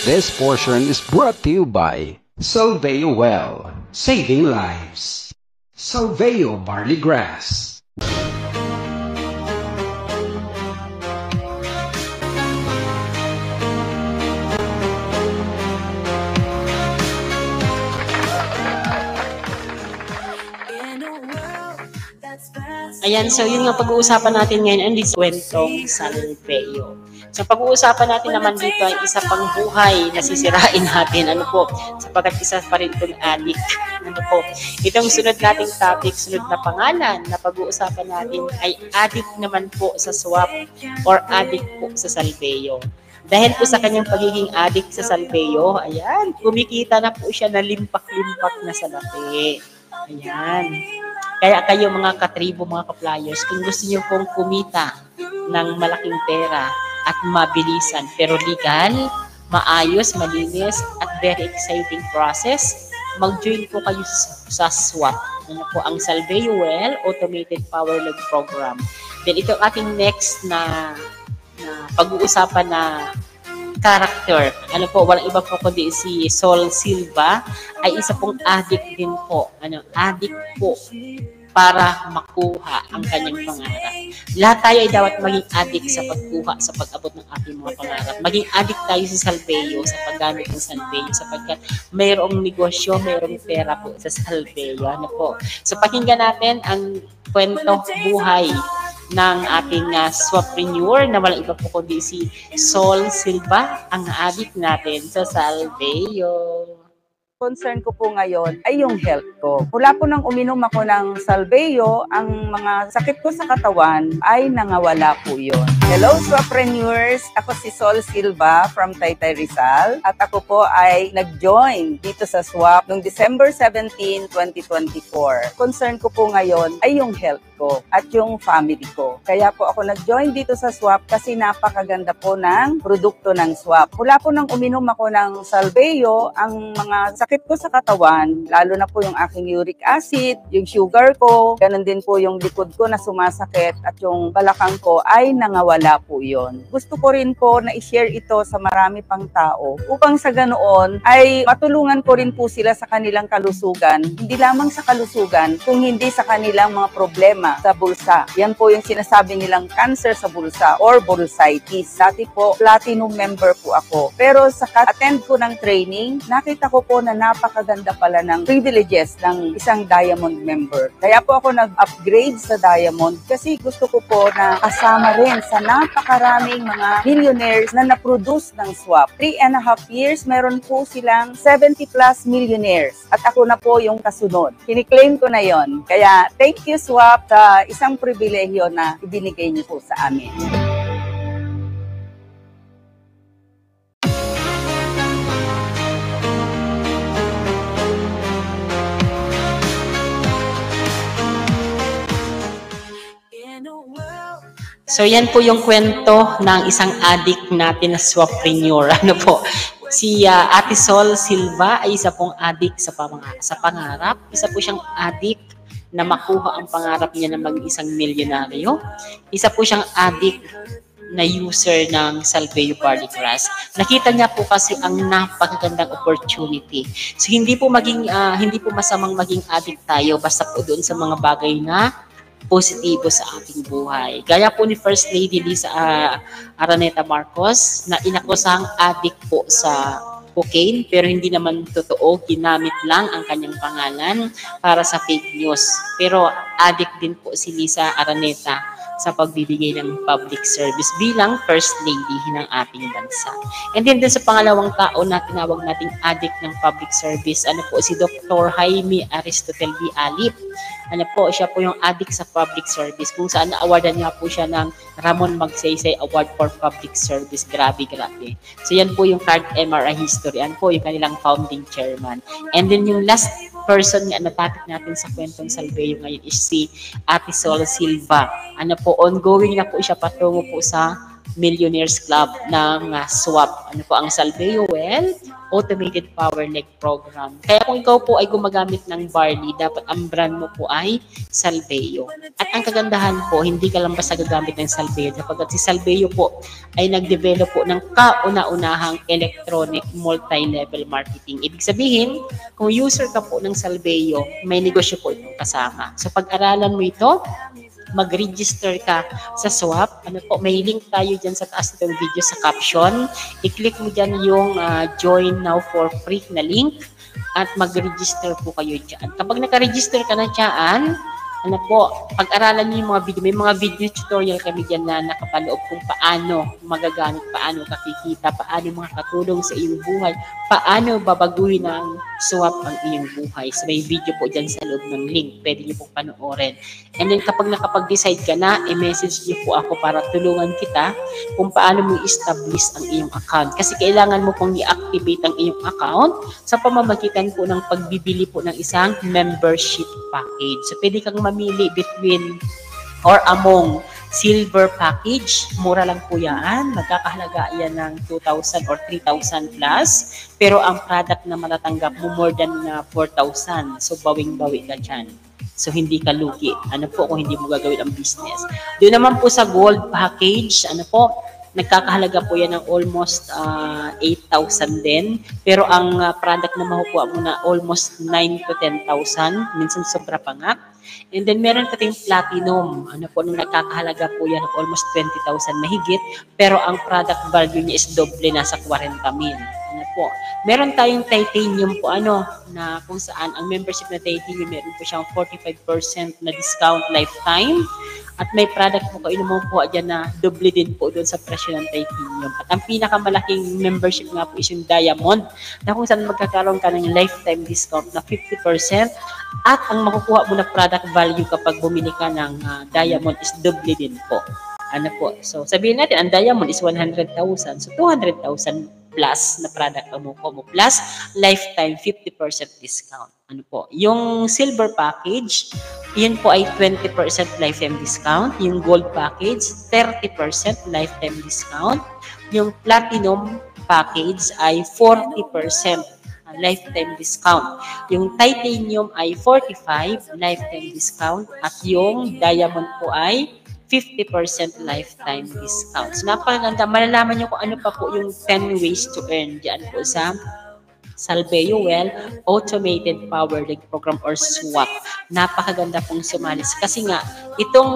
This portion is brought to you by Solveo Well, saving lives. Solveo Barley Grass. Ayan, so yun nga pag-uusapan natin ngayon ang kwentong Solveo. So pag-uusapan natin naman dito ay isa pang buhay na sisirain natin, sapagkat isa pa rin itong addict. Itong sunod nating topic, sunod na pangalan na pag-uusapan natin ay addict naman po sa swap or addict po sa Solveo. Dahil po sa kanyang pagiging addict sa Solveo, ayan, kumikita na po siya na limpak-limpak na salapi. Ayan. Kaya kayo mga katribo, mga ka-flyers, kung gusto niyo pong kumita ng malaking pera at mabilisan, pero legal, maayos, malinis, at very exciting process, mag-join po kayo sa SWAP. Ano po ang Solveo Well Automated Power Load Program. Then ito ating next na pag-uusapan na character. Walang iba po kundi si Sol Silva ay isa pong addict din po. Addict po para makuha ang kanyang pangarap. Lahat tayo ay dapat maging addict sa pagkuha, sa pag-abot ng ating mga pangarap. Maging addict tayo sa Solveo, sa paggamit ng Solveo, sapagkat mayroong negosyo, mayroong pera po sa Solveo. So pakinggan natin ang kwento buhay ng ating swapreneur na walang iba po kundi si Sol Silva, ang addict natin sa Solveo. Concern ko po ngayon ay yung health ko. Mula po nang uminom ako ng Solveo, ang mga sakit ko sa katawan ay nangawala po yun. Hello, swapreneurs! Ako si Sol Silva from Taytay Rizal at ako po ay nag-join dito sa swap noong December 17, 2024. Concern ko po ngayon ay yung health ko at yung family ko. Kaya po ako nag-join dito sa swap kasi napakaganda po ng produkto ng swap. Mula po nang uminom ako ng Solveo, ang mga sakit ko sa katawan, lalo na po yung aking uric acid, yung sugar ko, ganun din po yung likod ko na sumasakit at yung balakang ko ay nangawala po yon. Gusto ko rin po na i-share ito sa marami pang tao upang sa ganoon ay matulungan ko rin po sila sa kanilang kalusugan, hindi lamang sa kalusugan, kung hindi sa kanilang mga problema sa bulsa. Yan po yung sinasabi nilang cancer sa bulsa or bursitis. Dati po, platinum member po ako. Pero sa attend ko ng training, nakita ko po na napakaganda pala ng privileges ng isang diamond member. Kaya po ako nag-upgrade sa diamond kasi gusto ko po na kasama rin sa napakaraming mga millionaires na na-produce ng swap. 3.5 years, meron po silang 70 plus millionaires. At ako na po yung kasunod. Kiniklaim ko na yon. Kaya thank you swap sa isang pribilehyo na ibinigay niyo po sa amin. So yan po yung kwento ng isang addict natin na swapreneur. Si Ate Sol Silva ay isa pong addict sa pangarap. Isa po siyang addict na makuha ang pangarap niya na maging isang milyonaryo. Isa po siyang addict na user ng Solveo Barley Grass. Nakita niya po kasi ang napakagandang opportunity. So hindi po masamang maging addict tayo basta po doon sa mga bagay na positibo sa ating buhay. Gaya po ni First Lady Lisa Araneta Marcos na inakusang addict po sa cocaine pero hindi naman totoo, ginamit lang ang kanyang pangalan para sa fake news. Pero addict din po si Lisa Araneta sa pagbibigay ng public service bilang First Lady ng ating bansa. And then sa pangalawang tao na tinawag nating addict ng public service, si Dr. Jaime Aristotel B. Alip. Siya po yung addict sa public service kung saan na-awardan niya po siya ng Ramon Magsaysay Award for Public Service. Grabe. So yan po yung card MRI history. Yan po yung kanilang founding chairman. And then yung last person na topic natin sa kwentong Solveo ngayon is si Ate Sol Silva. Ongoing na po siya patungo po sa Millionaires Club ng SWAP. Ano po ang Salveo Well Automated Power Leg Program. Kaya kung ikaw po ay gumagamit ng barley, dapat ang brand mo po ay Salveo. At ang kagandahan po, hindi ka lang basta gagamit ng Salveo, sapagkat si Salveo po ay nag-develop po ng kauna-unahang electronic multi-level marketing. Ibig sabihin, kung user ka po ng Salveo, may negosyo po itong kasama. So pag-aralan mo ito, mag-register ka sa SWAP. Ano po, may link tayo dyan sa taas nitong video sa caption. I-click mo dyan yung join now for free na link at mag-register po kayo dyan. Kapag naka-register ka na dyan, ano po, pag-aralan niyo yung mga video. May mga video tutorial kami dyan na nakapaloob kung paano magagamit, paano kakikita, paano makakatulong sa iyong buhay, paano babaguhin ng SWAP ang iyong buhay. So may video po dyan sa loob ng link. Pwede niyo pong panoorin. And then kapag nakapag-decide ka na, i-message niyo po ako para tulungan kita kung paano mo i-establish ang iyong account. Kasi kailangan mo pong i-activate ang iyong account sa pamamagitan po ng pagbibili po ng isang membership package. So pwede kang mamili between or among silver package. Mura lang po yan. Magkakahalaga yan ng 2,000 or 3,000 plus. Pero ang product na matatanggap mo more than 4,000. So bawing-bawi ka dyan. So hindi ka lugi. Ano po kung hindi mo gagawin ang business. Doon naman po sa gold package, ano po, nagkakahalaga po yan ng almost 8,000 din. Pero ang product na makukuha mo na almost 9 to 10,000. Minsan sobra pa nga. And then meron pa tayong platinum. Ano po, nung nagkakahalaga po yan ng almost 20,000 mahigit. Pero ang product value niya is doble, nasa 40,000. Ano po. Meron tayong titanium po, na kung saan ang membership na titanium, meron po siyang 45% na discount lifetime. At may product po kayo na makukuha dyan na doble din po doon sa presyo ng titanium. At ang pinakamalaking membership nga po is yung diamond, na kung saan magkakaroon ka ng lifetime discount na 50%. At ang makukuha mo na product value kapag bumili ka ng diamond is doble din po. Ano po? So sabihin natin, ang diamond is 100,000. So 200,000 plus na product ang makukuha mo. Plus lifetime 50% discount. Ano po? Yung silver package, yun po ay 20% lifetime discount. Yung gold package, 30% lifetime discount. Yung platinum package ay 40% lifetime discount. Yung titanium ay 45% lifetime discount. At yung diamond po ay 50% lifetime discount. So napakaganda. Malalaman nyo kung ano pa po yung 10 ways to earn dyan po sa Salveo Well Automated Power Leg Program or SWAP. Napakaganda pong sumalis. Kasi nga, itong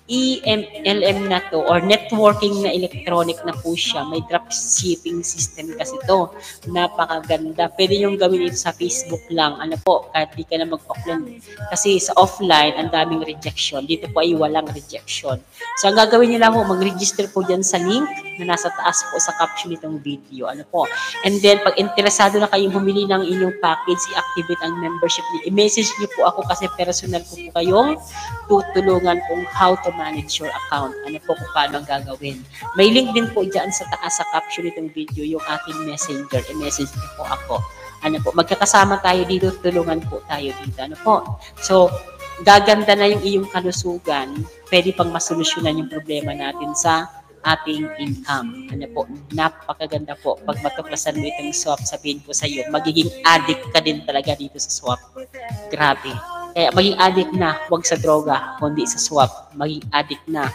EMLM na to or networking na electronic na po siya, may drop shipping system kasi to. Napakaganda. Pwede yung gawin ito sa Facebook lang. Ano po, kahit di ka na mag-offline. Kasi sa offline, ang daming rejection. Dito po ay walang rejection. So, ang gagawin nyo lang po, mag-register po dyan sa link na nasa taas po sa caption nitong video. Ano po. And then, pag interesado na kayong bumili ng inyong package, i-activate ang membership niyo. I-message niyo po ako kasi personal ko po kayong tutulungan kung how to manage your account. Ano po kung paano ang gagawin. May link din po dyan sa taas sa caption nitong video, yung aking messenger. I-message niyo po ako. Ano po, magkakasama tayo dito, tulungan po tayo dito. Ano po. So, gaganda na yung iyong kalusugan. Pwede pang masolusyonan yung problema natin sa ating income. Ano po, napakaganda po. Pag matuklasan mo itong SWAP, sabihin ko sa iyo, magiging addict ka din talaga dito sa SWAP. Grabe. Kaya maging addict na, wag sa droga, kundi sa SWAP. Maging addict na,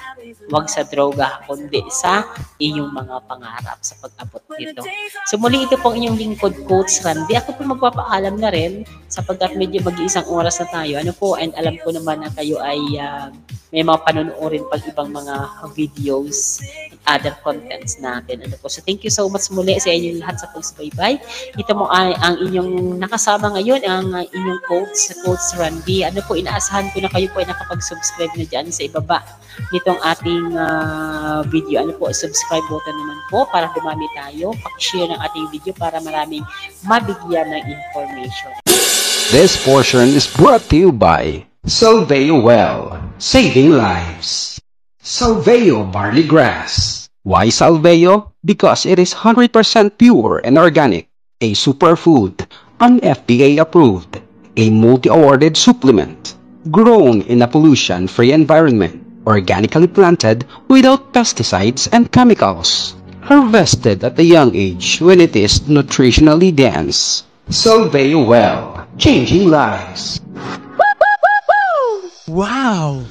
wag sa droga, kundi sa iyong mga pangarap sa pag-abot dito. So muli ito pong inyong lingkod, Coach Randy. Ako po magpapaalam na rin sapagkat medyo mag-iisang oras na tayo. Ano po, and alam ko naman na kayo ay may mga panunuorin pag ibang mga videos and other contents natin. Ano po. So thank you so much muli sa inyong lahat sa pagsubaybay. Ito mo ay ang inyong nakasama ngayon, ang inyong Coach Randy. Ano po, inaasahan ko na kayo po ay nakapag-subscribe na dyan sa ibaba nitong ating video. Ano po, subscribe button naman po para dumami tayo. Pag-share ng ating video para maraming mabigyan ng information. This portion is brought to you by Salveo Well, saving lives. Salveo Barley Grass. Why Salveo? Because it is 100% pure and organic, a superfood, an FDA approved, a multi-awarded supplement, grown in a pollution-free environment, organically planted without pesticides and chemicals, harvested at a young age when it is nutritionally dense. Solveo Well, changing lives. Wow!